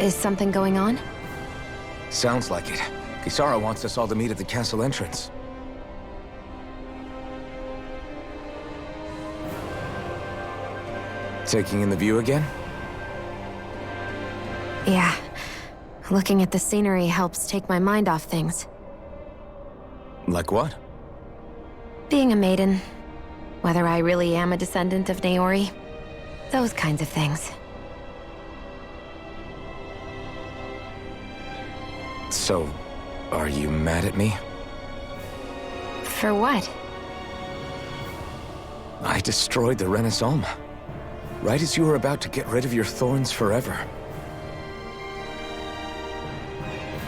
Is something going on? Sounds like it. Kisara wants us all to meet at the castle entrance. Taking in the view again? Yeah. Looking at the scenery helps take my mind off things. Like what? Being a maiden. Whether I really am a descendant of Naori. Those kinds of things. So, are you mad at me? For what? I destroyed the Risolviamo. Right as you were about to get rid of your thorns forever.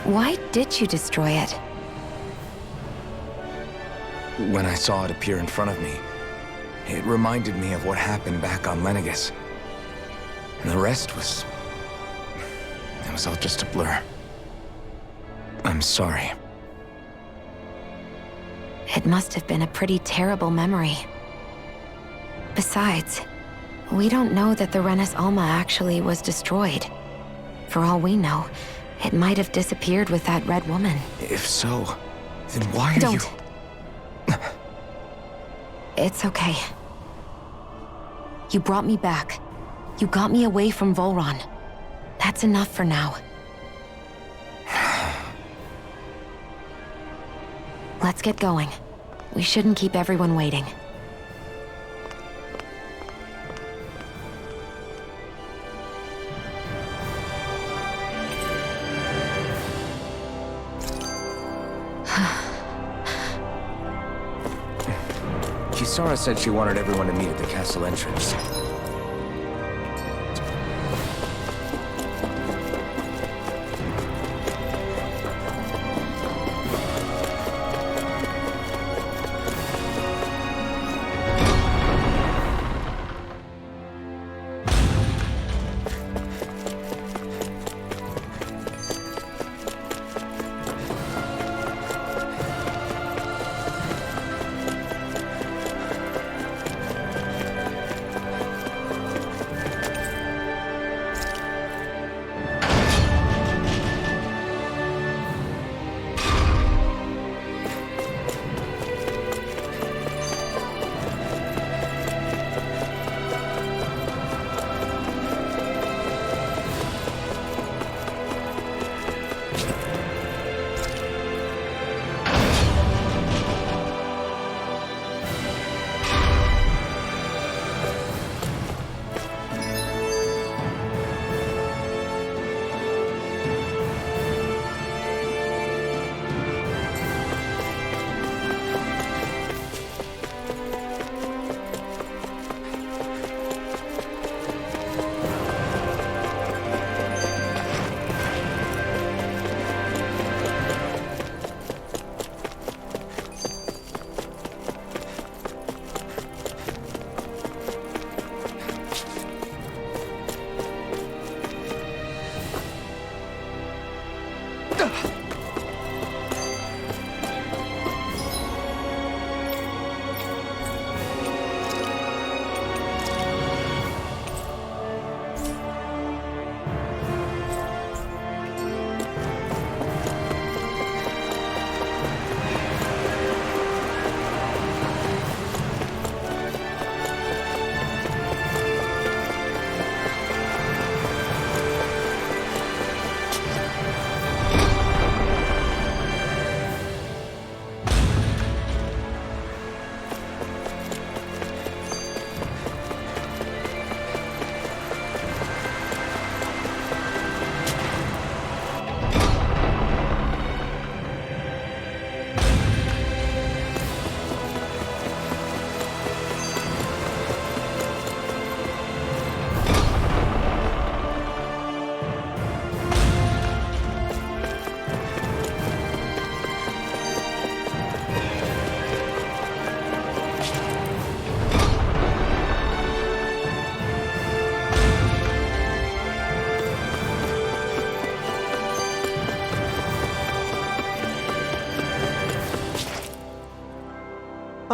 Why did you destroy it? When I saw it appear in front of me, it reminded me of what happened back on Lenegus. And the rest was... it was all just a blur. I'm sorry. It must have been a pretty terrible memory. Besides, we don't know that the Risolviamo actually was destroyed. For all we know, it might have disappeared with that red woman. If so, then why are Don't. you... It's okay. You brought me back. You got me away from Volron. That's enough for now. Let's get going. We shouldn't keep everyone waiting. Kisara said she wanted everyone to meet at the castle entrance.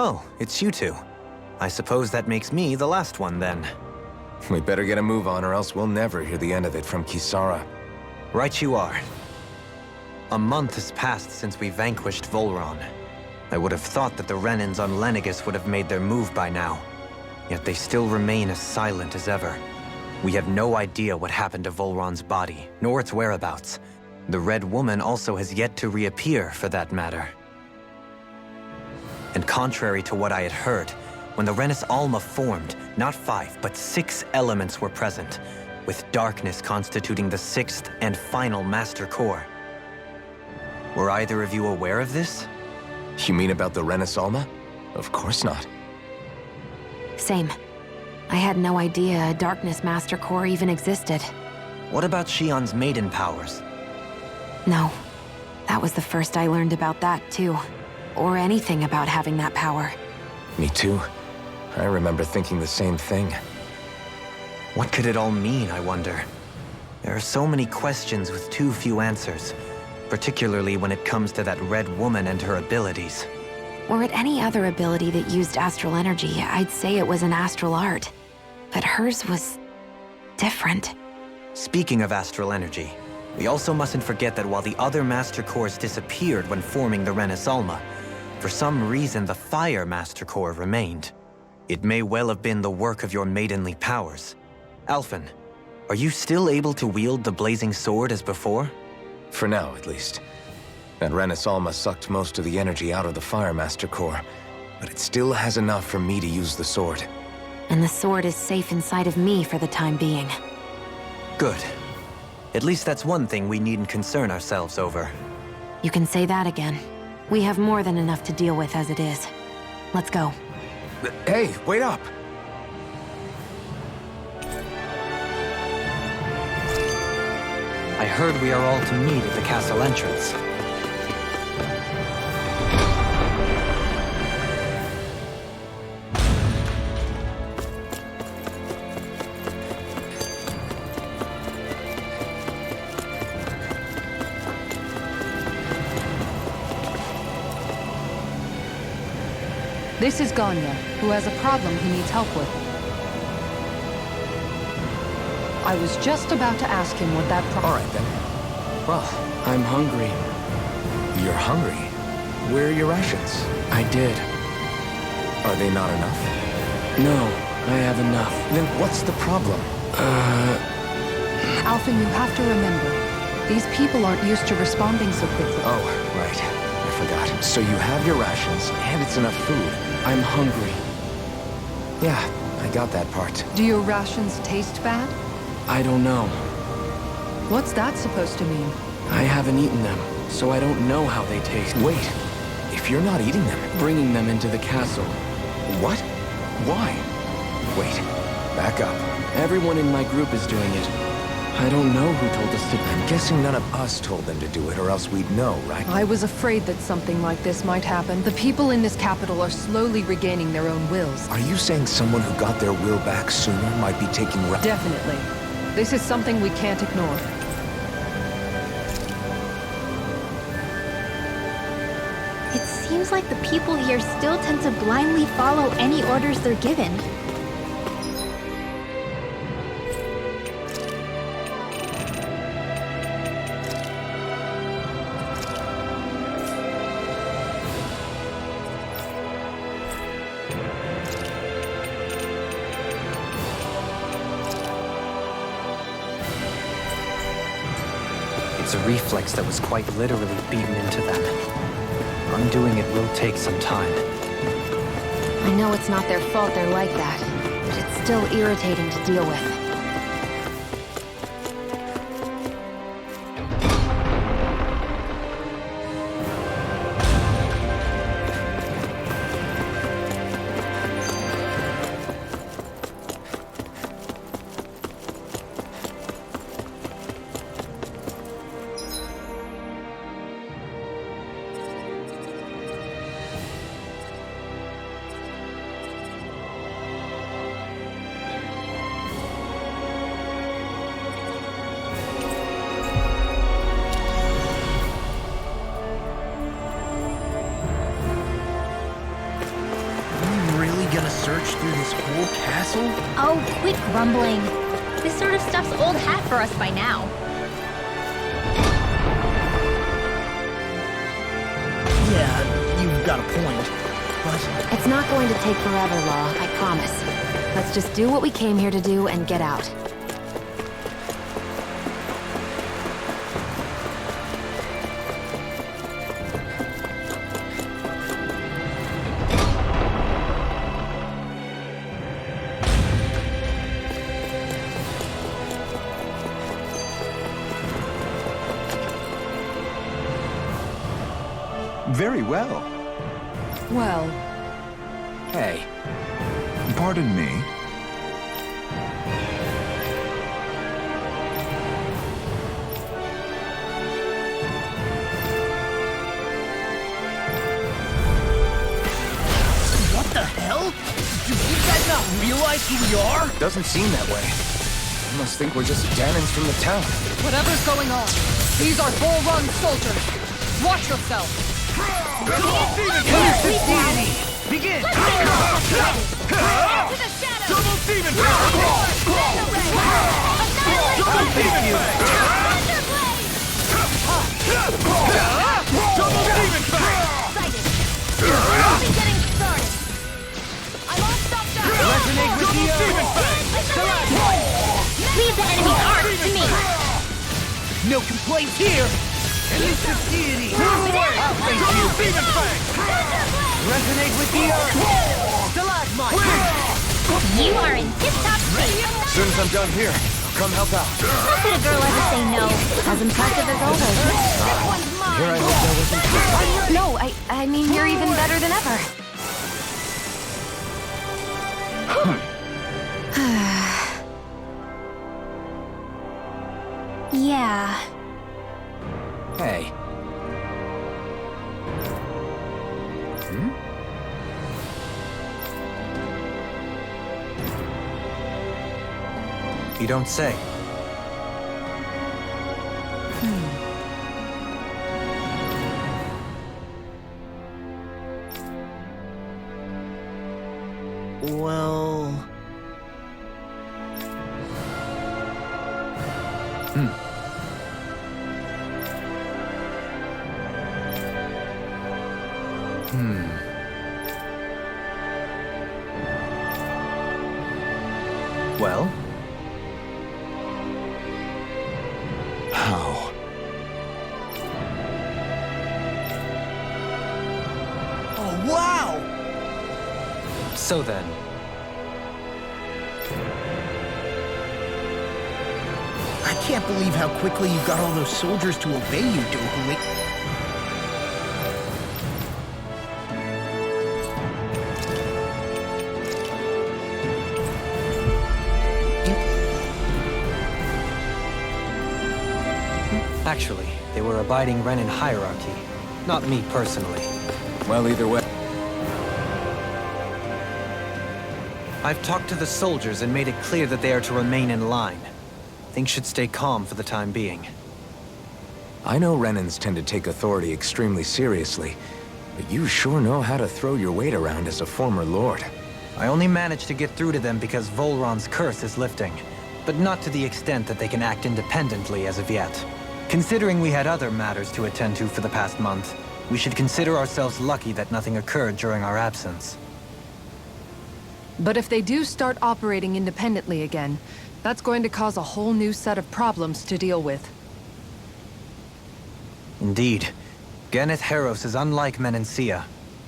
Oh, it's you two. I suppose that makes me the last one, then. We better get a move on or else we'll never hear the end of it from Kisara. Right you are. A month has passed since we vanquished Volron. I would have thought that the Renans on Lenegis would have made their move by now. Yet they still remain as silent as ever. We have no idea what happened to Volron's body, nor its whereabouts. The Red Woman also has yet to reappear, for that matter. And contrary to what I had heard, when the Renis Alma formed, not 5, but 6 elements were present, with darkness constituting the 6th and final master core. Were either of you aware of this? You mean about the Renis Alma? Of course not. Same. I had no idea a Darkness Master Core even existed. What about Shion's maiden powers? No. That was the first I learned about that, too. Or anything about having that power. Me too. I remember thinking the same thing. What could it all mean, I wonder? There are so many questions with too few answers, particularly when it comes to that Red Woman and her abilities. Were it any other ability that used astral energy, I'd say it was an astral art. But hers was different. Speaking of astral energy, we also mustn't forget that while the other Master Cores disappeared when forming the Renis Alma, for some reason the Fire Master Core remained. It may well have been the work of your maidenly powers. Alphen, are you still able to wield the blazing sword as before? For now, at least. That Renis Alma sucked most of the energy out of the Fire Master Core, but it still has enough for me to use the sword. And the sword is safe inside of me for the time being. Good. At least that's one thing we needn't concern ourselves over. You can say that again. We have more than enough to deal with as it is. Let's go. Hey, wait up! I heard we are all to meet at the castle entrance. This is Ganya, who has a problem he needs help with. I was just about to ask him what that problem... All right, then. Well, I'm hungry. you're hungry. Where are your rations? I did. Are they not enough? No, I have enough. Then what's the problem? Alphen, you have to remember, these people aren't used to responding so quickly. Oh, right. I forgot. So you have your rations, and it's enough food. I'm hungry. Yeah, I got that part. Do your rations taste bad? I don't know. What's that supposed to mean? I haven't eaten them, so I don't know how they taste. Wait, if you're not eating them... Bringing them into the castle. What? Why? Wait, back up. Everyone in my group is doing it. I don't know who told us to... I'm guessing none of us told them to do it, or else we'd know, right? I was afraid that something like this might happen. The people in this capital are slowly regaining their own wills. Are you saying someone who got their will back sooner might be taking... Definitely. This is something we can't ignore. It seems like the people here still tend to blindly follow any orders they're given. It's a reflex that was quite literally beaten into them. Undoing it will take some time. I know it's not their fault they're like that, but it's still irritating to deal with. Search through this whole castle? Oh, quit grumbling. This sort of stuff's old hat for us by now. you've got a point, but... It's not going to take forever, Law, I promise. Let's just do what we came here to do and get out. Very well. Well, Hey, Pardon me. What the hell? Do you guys not realize who we are? doesn't seem that way. I must think we're just Dahnans from the town. whatever's going on, these are Bull-Run soldiers. Watch yourself. Begin! Double demon power! Double demon Double demon power! Getting started. I'm all stopped up. Resonate with the Demon Leave the enemy's art to me. No complaints here! Elusive deity! Double demon fang! Resonate with the earth! Stalagmite! You are in tip-top shape. As soon as I'm done here, I'll come help out. How could a girl ever say no? As impressive as always. This one's Here I mine. hope that wasn't... No, I mean, you're even better than ever. Yeah. Hey. You don't say. Well... Well, How? Oh, wow! so then, I can't believe how quickly you got all those soldiers to obey you, Dohuli. actually, they were abiding Renan hierarchy. Not me personally. Well, either way... I've talked to the soldiers and made it clear that they are to remain in line. Things should stay calm for the time being. I know Renans tend to take authority extremely seriously, but you sure know how to throw your weight around as a former lord. I only managed to get through to them because Volron's curse is lifting, but not to the extent that they can act independently as of yet. Considering we had other matters to attend to for the past month, we should consider ourselves lucky that nothing occurred during our absence. but if they do start operating independently again, that's going to cause a whole new set of problems to deal with. Indeed. Geneth Heros is unlike Menancia.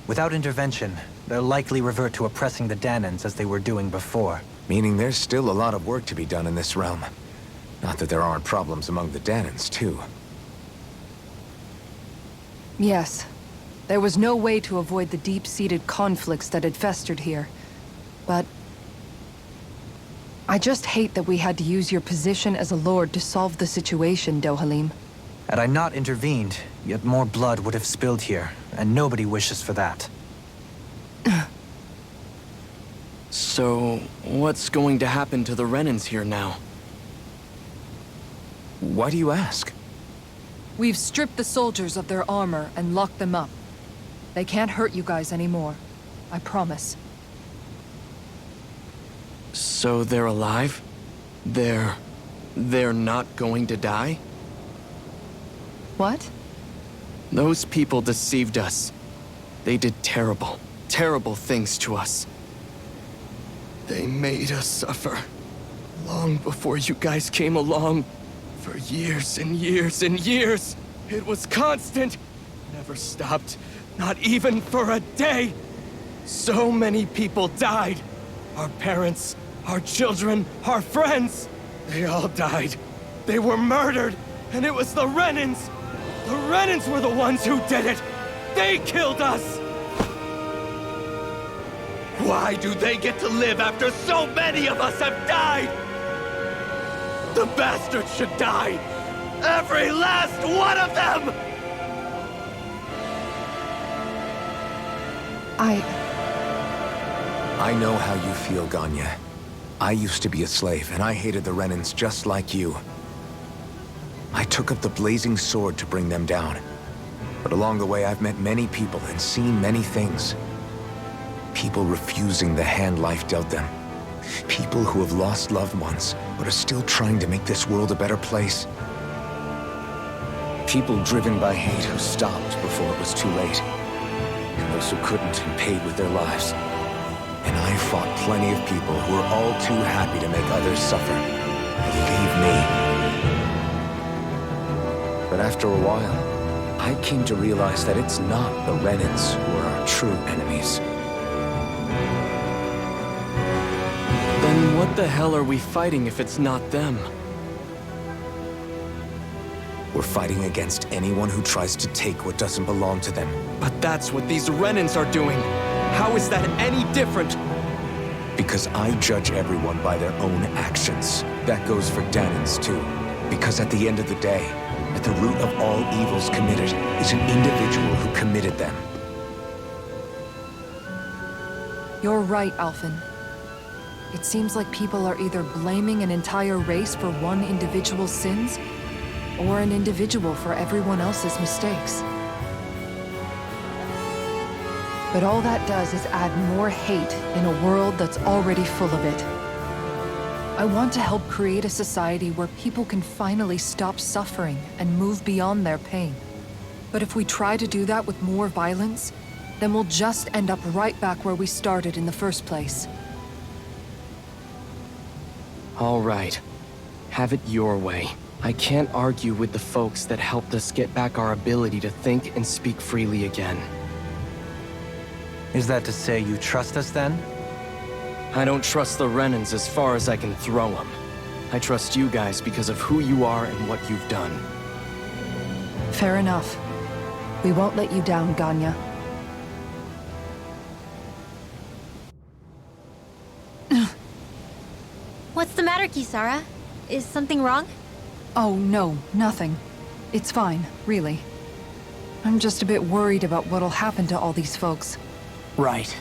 Without intervention, they'll likely revert to oppressing the Dahnans as they were doing before. Meaning there's still a lot of work to be done in this realm. Not that there aren't problems among the Dahnans, too. Yes. There was no way to avoid the deep-seated conflicts that had festered here. But... I just hate that we had to use your position as a lord to solve the situation, Dohalim. Had I not intervened, yet more blood would have spilled here, and nobody wishes for that. So, what's going to happen to the Renans here now? Why do you ask? We've stripped the soldiers of their armor and locked them up. They can't hurt you guys anymore. I promise. So they're alive? They're not going to die? What? Those people deceived us. They did terrible, terrible things to us. They made us suffer. Long before you guys came along. For years and years and years. It was constant. Never stopped. Not even for a day. So many people died. Our parents, our children, our friends. They all died. They were murdered. And it was the Renans. The Renans were the ones who did it. They killed us. Why do they get to live after so many of us have died? The bastards should die! Every last one of them! I know how you feel, Ganya. I used to be a slave, and I hated the Renans just like you. I took up the blazing sword to bring them down. But along the way, I've met many people and seen many things. People refusing the hand life dealt them. People who have lost loved ones, but are still trying to make this world a better place. People driven by hate who stopped before it was too late. And those who couldn't and paid with their lives. And I fought plenty of people who were all too happy to make others suffer. Believe me. But after a while, I came to realize that it's not the Renans who are our true enemies. Then what the hell are we fighting if it's not them? We're fighting against anyone who tries to take what doesn't belong to them. But that's what these Renans are doing. How is that any different? Because I judge everyone by their own actions. That goes for Dahnans too. Because at the end of the day, at the root of all evils committed is an individual who committed them. You're right, Alphen. It seems like people are either blaming an entire race for one individual's sins, or an individual for everyone else's mistakes. But all that does is add more hate in a world that's already full of it. I want to help create a society where people can finally stop suffering and move beyond their pain. But if we try to do that with more violence, then we'll just end up right back where we started in the first place. All right. Have it your way. I can't argue with the folks that helped us get back our ability to think and speak freely again. Is that to say you trust us then? I don't trust the Renans as far as I can throw them. I trust you guys because of who you are and what you've done. Fair enough. We won't let you down, Ganya. What's the matter, Kisara? Is something wrong? Oh, no, nothing. It's fine, really. I'm just a bit worried about what'll happen to all these folks. Right.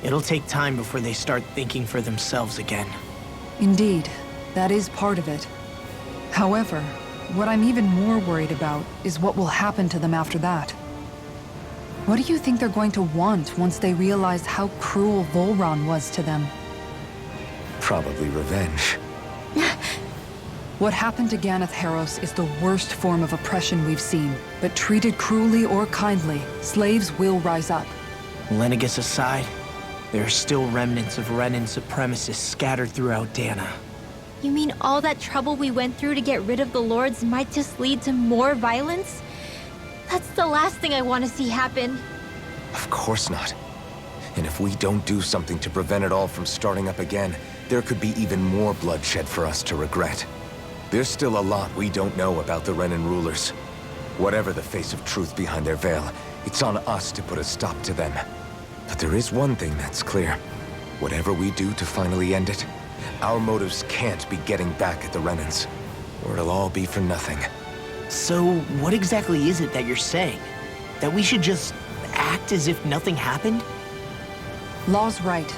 It'll take time before they start thinking for themselves again. Indeed, that is part of it. However, what I'm even more worried about is what will happen to them after that. What do you think they're going to want once they realize how cruel Volron was to them? Probably revenge. What happened to Ganeth Haros is the worst form of oppression we've seen, but treated cruelly or kindly, slaves will rise up. Lenegis aside, there are still remnants of Renan supremacists scattered throughout Dahna. You mean all that trouble we went through to get rid of the Lords might just lead to more violence? That's the last thing I want to see happen. Of course not. And if we don't do something to prevent it all from starting up again, there could be even more bloodshed for us to regret. There's still a lot we don't know about the Renan rulers. Whatever the face of truth behind their veil, it's on us to put a stop to them. But there is one thing that's clear. Whatever we do to finally end it, our motives can't be getting back at the Renans, or it'll all be for nothing. So, what exactly is it that you're saying? That we should just act as if nothing happened? Law's right.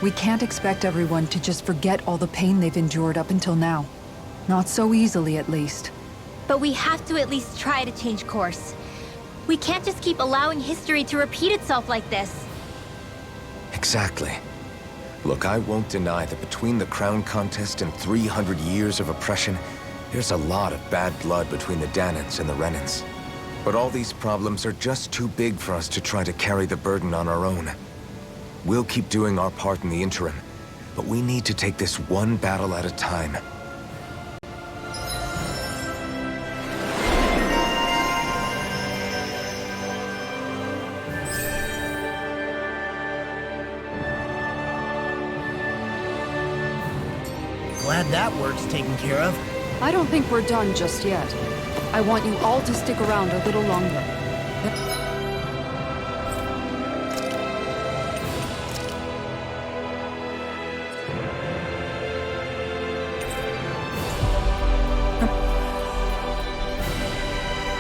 We can't expect everyone to just forget all the pain they've endured up until now. Not so easily, at least. But we have to at least try to change course. We can't just keep allowing history to repeat itself like this. Exactly. Look, I won't deny that between the crown contest and 300 years of oppression, there's a lot of bad blood between the Dahnans and the Renans. But all these problems are just too big for us to try to carry the burden on our own. We'll keep doing our part in the interim, but we need to take this one battle at a time. Glad that work's taken care of. I don't think we're done just yet. I want you all to stick around a little longer.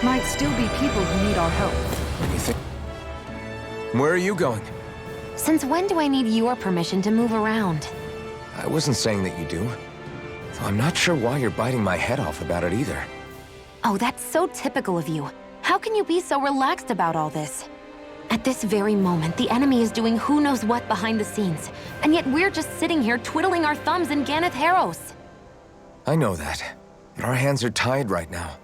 Might still be people who need our help. You think? Where are you going? Since when do I need your permission to move around? I wasn't saying that you do. Though I'm not sure why you're biting my head off about it either. Oh, that's so typical of you. How can you be so relaxed about all this? At this very moment, the enemy is doing who knows what behind the scenes, and yet we're just sitting here twiddling our thumbs in Ganath Haros. I know that, but our hands are tied right now.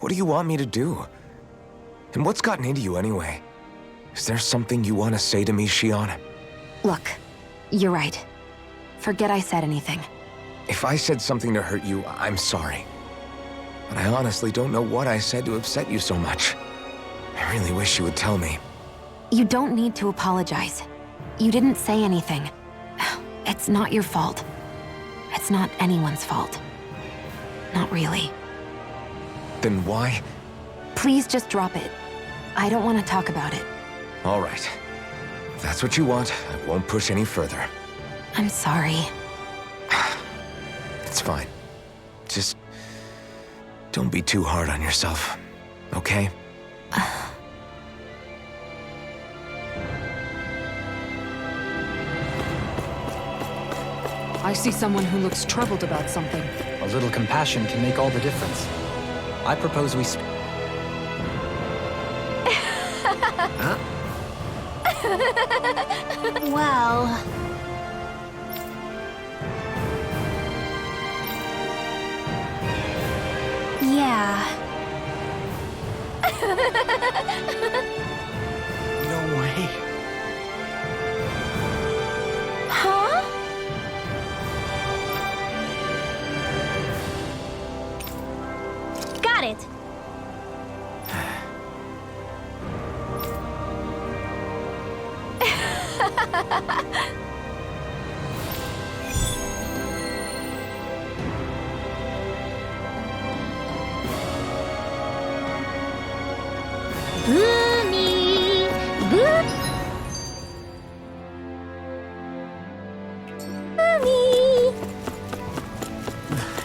What do you want me to do? And what's gotten into you anyway? Is there something you want to say to me, Shion? Look, you're right. Forget I said anything. If I said something to hurt you, I'm sorry. But I honestly don't know what I said to upset you so much. I really wish you would tell me. You don't need to apologize. You didn't say anything. It's not your fault. It's not anyone's fault. Not really. Then why? Please just drop it. I don't want to talk about it. All right. If that's what you want, I won't push any further. I'm sorry. It's fine. Just don't be too hard on yourself, okay? I see someone who looks troubled about something. A little compassion can make all the difference. I propose we Huh? Well... Yeah. No way. Huh? Got it. Boomy! Boomy!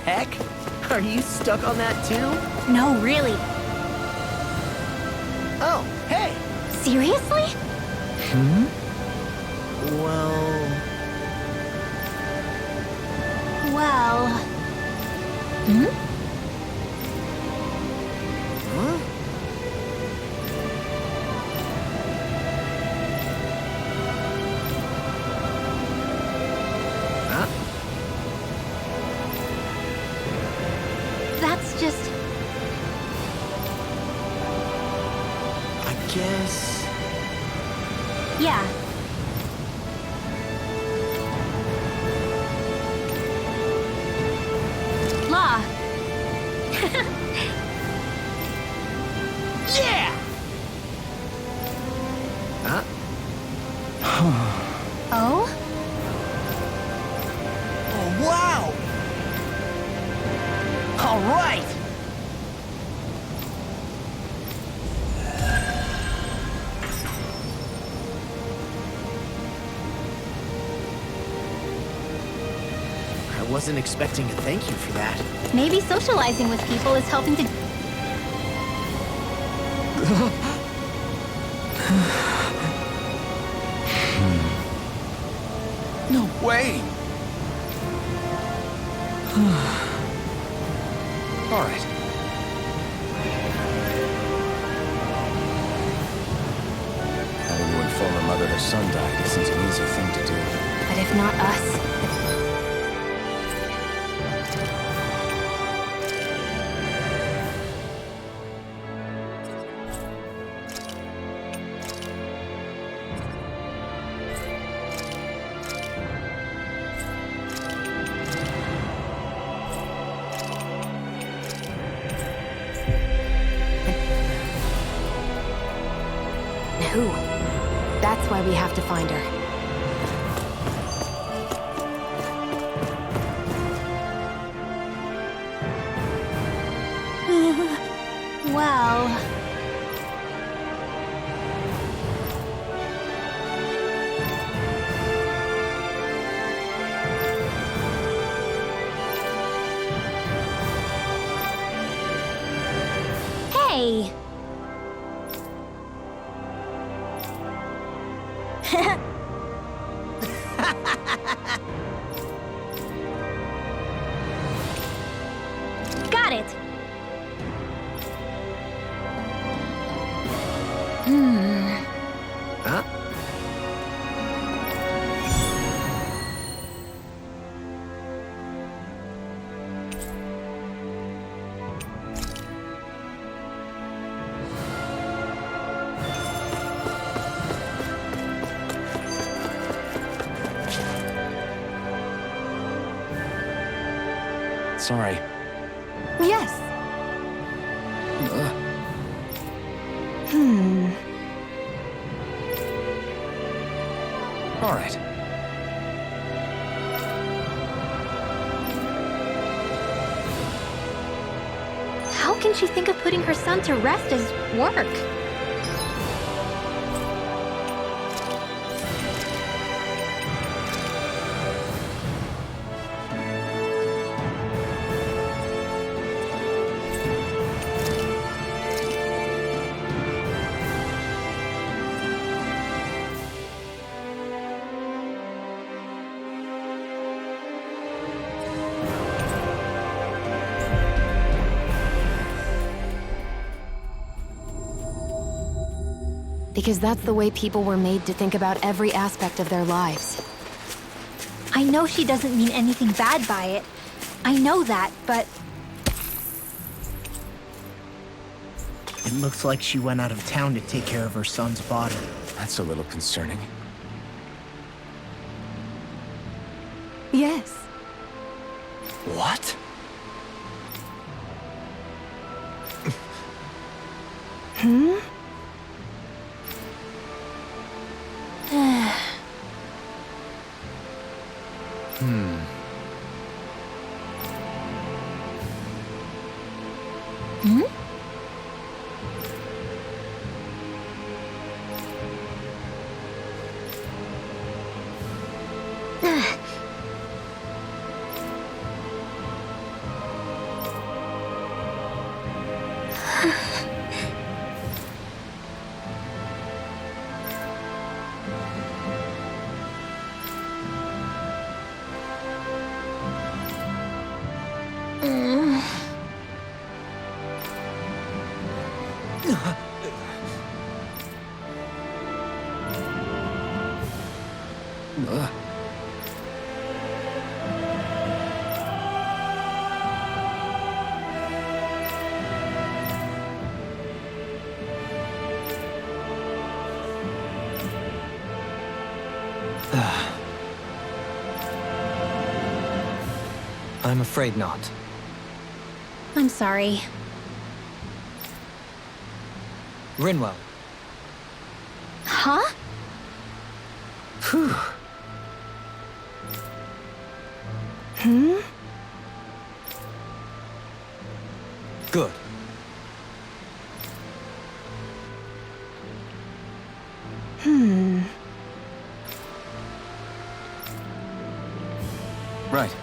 Heck? Are you stuck on that too? No, really. Oh, hey! Seriously? Well... Well... Huh? That's just... I guess... Yeah. Law. Yeah! Huh? Oh? Oh, wow! All right! I wasn't expecting a thank you for that. Maybe socializing with people is helping to... No way! All right. Having to inform her mother her son died isn't an easy thing to do. But if not us, who. That's why we have to find her. Well... Hey! Got it! Huh? Sorry. Yes. All right. How can she think of putting her son to rest as work? Because that's the way people were made to think about every aspect of their lives. I know she doesn't mean anything bad by it. I know that, but... It looks like she went out of town to take care of her son's body. That's a little concerning. Yes. What? I'm afraid not. I'm sorry. Rinwell. Huh? Phew. Good. Right.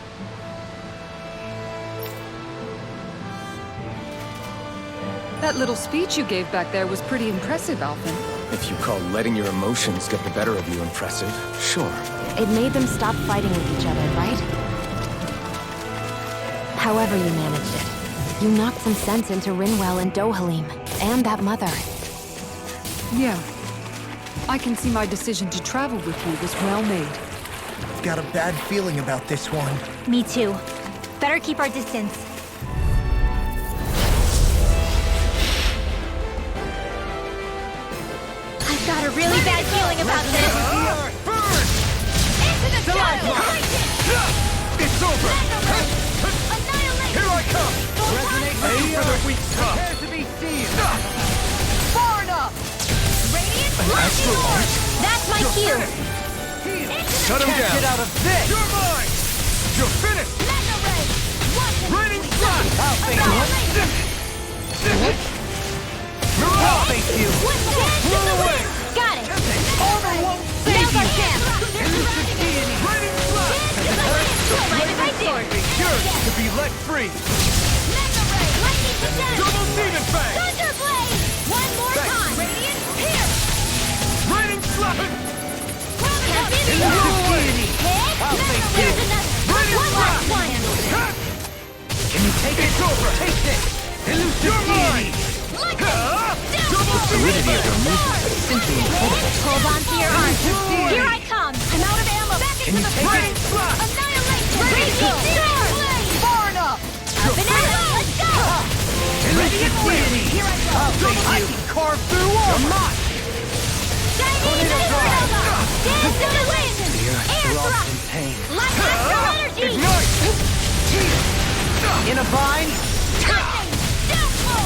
That little speech you gave back there was pretty impressive, Alvin. If you call letting your emotions get the better of you impressive, sure. It made them stop fighting with each other, right? However you managed it. You knocked some sense into Rinwell and Dohalim, and that mother. Yeah. I can see my decision to travel with you was well made. Got a bad feeling about this one. Me too. Better keep our distance. I've got a really bad feeling about this. Burn! Into the Lifeline! It's over! Here I come! Aim for the weak spot! to be seen. Far enough. Radiant An That's my cue. Shut him down. Get out of this! You're mine! You're finished! Raining flash! I'll face you. I'll face you. Got it. Now's our chance. Raining flash! Don't mind if I do. Yours to be let free! Double demon fang! Thunderblade! One more time. Radiant, here. Raining flash! There's another. One last one. Can you take it? It's over! Take this! You're mine! Double Fluidity of your movement is simply incredible. Hold on to your arms. Here I come. I'm out of ammo. Back Can into you the take front. it? Annihilation. Raging storm. Far enough. Banana, let's go. Radiant deity! Here I go. I'll face you! I can carve through all! You're not! Chinese supernova. Dance to the wind. Air thrust. in pain. Light astral energy. Ignite! In a bind?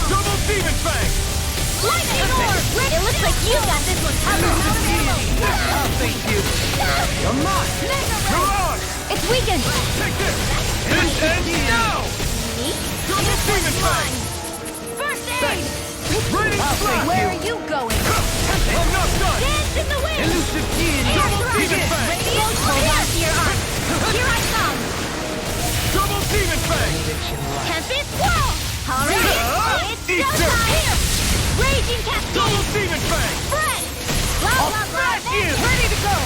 Double demon fang! Lightning orb. It looks like you got this one covered. I'll face you! You're not! Mirage! It's weakened. Take this! This ends now! Double demon fang! First aid. Raining flash! Where are you going? I'm not done! Dance in the wind. Elusive deity! Double demon fang! Radiant, hold on to your arms. Here I come. Double demon fang! Tempest wall. All right. It's Eat go dirt. time. Here. Raging Double cascade. demon fang! Spread. Blah, blah, blah. smash you. Ready to go.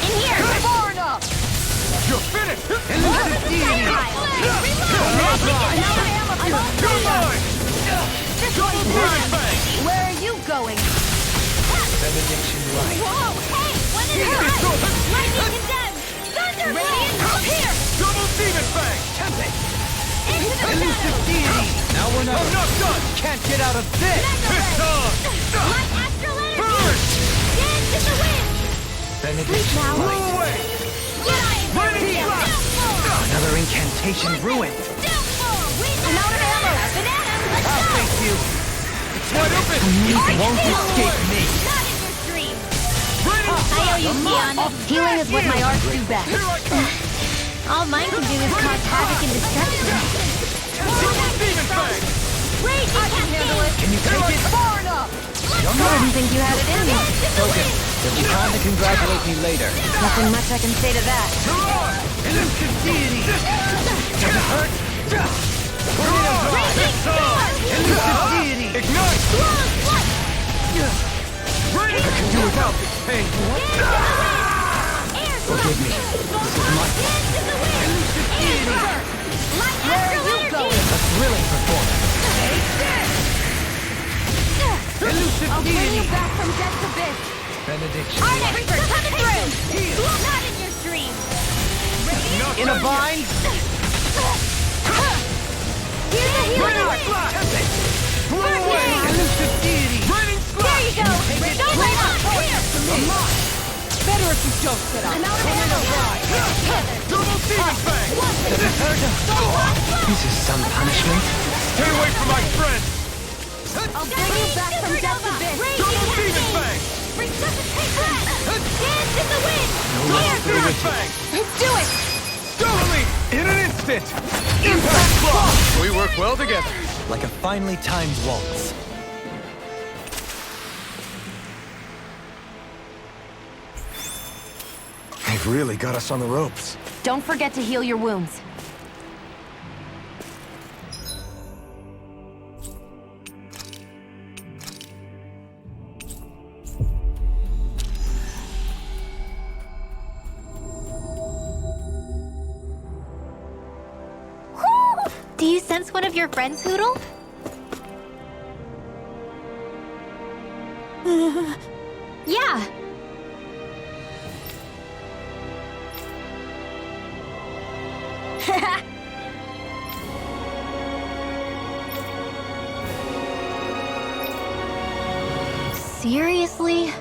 In here. Far enough. You're finished! Elusive deity! You're mine! Double demon fang! Where are you going? Benediction light. Whoa, hey, when is it? Lightning condemned! Thunder radiant, here! Double demon fang! Into the Elusive shadows! deity! Now we're I'm not done! Can't get out of this! It's on! Light astral energy! Burn! Dance in the wind! Sleep now! Blow away! Raining flash! Another incantation ruined! I'm out of ammo! Banana, let's I'll go! face you! It's wide open! You won't escape me! Not in your dream! Raining I owe you, Dion. Healing is what my arts do best. Here I come! All mine can do is cause havoc and destruction. Double demon fang! Raging cascade! Can you take it? Far enough! You're I not! didn't think you had it in you. Focus! You'll be trying to congratulate me later. Nothing much I can say to that. Elusive deity! Does it hurt? Raging storm! Elusive deity! Ignite! Swirl flight! Raining! I can do without this pain! Air Forgive me. This is my fault. Elusive deity! Light astral energy! A thrilling performance. Elusive I'll bring you deity! back from death's abyss. Benediction. Art expert coming through! Not in your dream! In a bind? Here's a healing Raining ray! flash! Blow First away! aid! Elusive deity! Raining There flash! you go! Don't let up! Here! Better if you don't sit up. I'm out of ammo! Double demon fang! Does it hurt? This is some punishment. Stay away from my friend! I'll bring you back from death's abyss! Double demon fang! Resuscitation! Dance in the wind! Double demon fang! Let's do it! Totally! In an instant! Impact block! We work well together. Like a finely timed waltz. They've really got us on the ropes. Don't forget to heal your wounds. Do you sense one of your friends, Hoodle? Yeah. Seriously?